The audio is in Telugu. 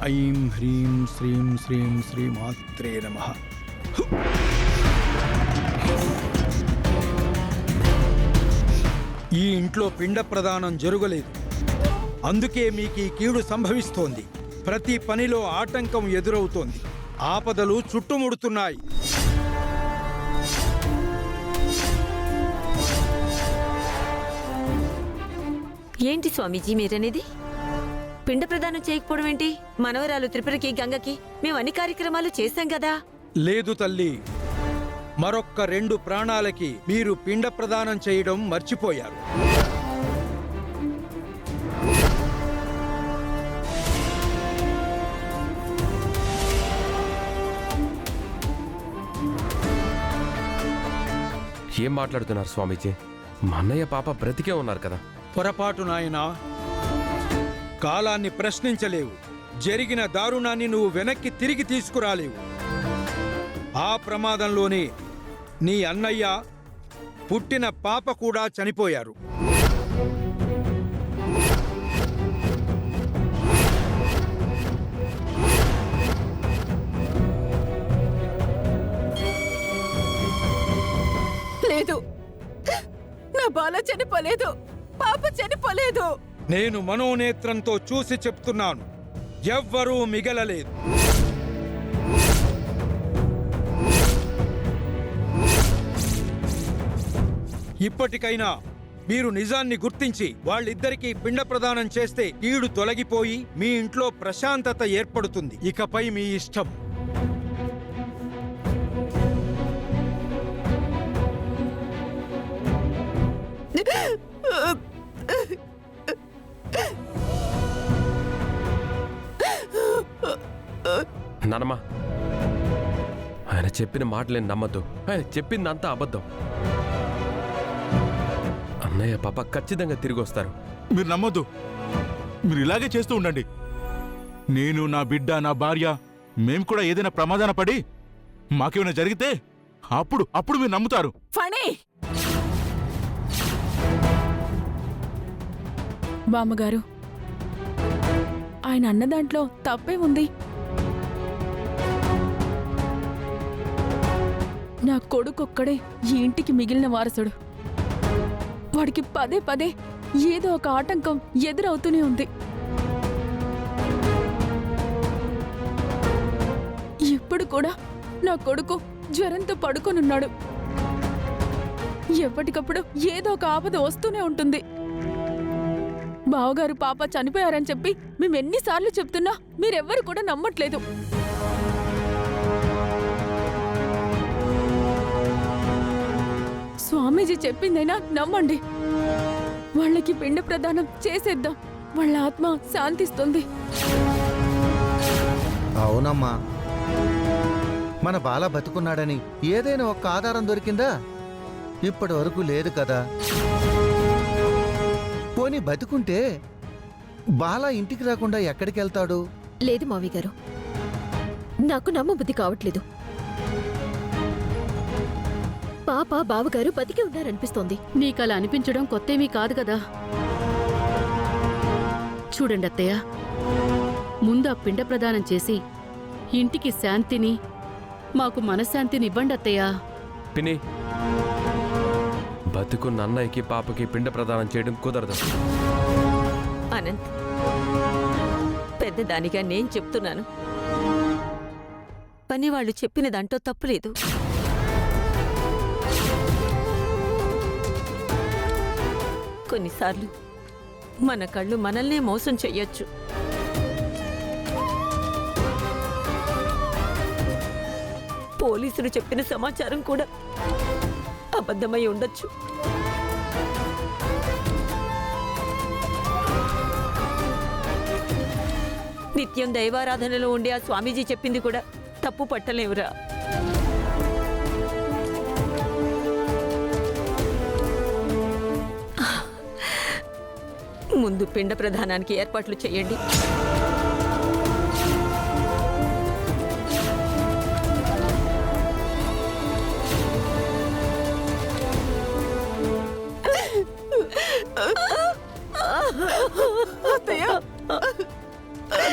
ఐం హ్రీం శ్రీం శ్రీం శ్రీమాత్రే నమః. ఈ ఇంట్లో పిండ ప్రదానం జరగలేదు, అందుకే మీకు ఈ కీడు సంభవిస్తోంది. ప్రతి పనిలో ఆటంకం ఎదురవుతోంది, ఆపదలు చుట్టుముడుతున్నాయి. ఏంటి స్వామీజీ మీరనేది? పిండ ప్రదానం చేయకపోవడం ఏంటి? మనవరాలు త్రిపురకి, గంగకి మేము అన్ని కార్యక్రమాలు చేశాం కదా. లేదు తల్లి, మరొక్క 2 ప్రాణాలకి మీరు పిండ ప్రదానం చేయడం మర్చిపోయారు. ఏం మాట్లాడుతున్నారు స్వామీజీ? మా అన్నయ్య పాప బ్రతికే ఉన్నారు కదా. పొరపాటు నాయనా, కాలాన్ని ప్రశ్నించలేవు. జరిగిన దారుణాన్ని నువ్వు వెనక్కి తిరిగి తీసుకురాలేవు. ఆ ప్రమాదంలోనే నీ అన్నయ్య, పుట్టిన పాప కూడా చనిపోయారు. లేదు, నా బాల చనిపోలేదు, పాప చనిపోలేదు. నేను మనోనేత్రంతో చూసి చెప్తున్నాను, ఎవ్వరూ మిగలలేదు. ఇప్పటికైనా మీరు నిజాన్ని గుర్తించి వాళ్ళిద్దరికీ పిండ ప్రదానం చేస్తే ఈడు తొలగిపోయి మీ ఇంట్లో ప్రశాంతత ఏర్పడుతుంది. ఇకపై మీ ఇష్టం. నానమ్మ, ఆయన చెప్పిన మాటలేని నమ్మద్దు. ఆయన చెప్పిందంతా అబద్ధం. అన్నయ్య పాప ఖచ్చితంగా తిరిగి వస్తారు. మీరు నమ్మొద్దు, మీరు ఇలాగే చేస్తూ ఉండండి. నేను, నా బిడ్డ, నా భార్య, మేము కూడా ఏదైనా ప్రమాదాన పడి మాకేమైనా జరిగితే అప్పుడు మీరు నమ్ముతారు. ఫణి! బామ్మగారు, ఆయన అన్న దాంట్లో తప్పే ఉంది. నా కొడుకొక్కడే ఈ ఇంటికి మిగిలిన వారసుడు. వాడికి పదే పదే ఏదో ఒక ఆటంకం ఎదురవుతూనే ఉంది. ఇప్పుడు కూడా నా కొడుకు జ్వరంతో పడుకొనున్నాడు. ఎప్పటికప్పుడు ఏదో ఒక ఆపద వస్తూనే ఉంటుంది. బావగారు పాప చనిపోయారని చెప్పి మేమెన్నిసార్లు చెప్తున్నా మీరెవ్వరు కూడా నమ్మట్లేదు. స్వామీజీ చెప్పిందైనా నమ్మండి. వాళ్ళకి పిండ ప్రదానం చేసేద్దాం, వాళ్ళ ఆత్మ శాంతిస్తుంది. అవునమ్మా, మన బాల బతుకున్నాడని ఏదైనా ఒక్క ఆధారం దొరికిందా? ఇప్పటి వరకు లేదు కదా. పోనీ బతుకుంటే బాల ఇంటికి రాకుండా ఎక్కడికి వెళ్తాడు? లేదు మావి గారు, నాకు నమ్మబుద్ధి కావట్లేదు. పాప బావగారు బతికి ఉన్నారనిపిస్తోంది. నీకలా అనిపించడం కొత్తేమీ కాదు కదా. చూడండి అత్తయ్య, ముందు ఆ పిండ ప్రదానం చేసి ఇంటికి శాంతిని, మాకు మనశ్శాంతిని ఇవ్వండి అత్తయ్య. పిన్ని, బతుకున్న అన్నయ్యకి పాపకి పిండ ప్రదానం చేయడం కుదరదు. అనంత్, పెద్దదానిగా నేను చెప్తున్నాను, పని వాళ్ళు చెప్పిన దాంట్లో తప్పులేదు. కొన్నిసార్లు మన కళ్ళు మనల్నే మోసం చెయ్యొచ్చు. పోలీసులు చెప్పిన సమాచారం కూడా అబద్ధమై ఉండొచ్చు. నిత్యం దైవారాధనలో ఉండే ఆ స్వామీజీ చెప్పింది కూడా తప్పు పట్టలేవురా. ముందు పిండ ప్రదానానికి ఏర్పాట్లు చేయండి. అత్తయ్య,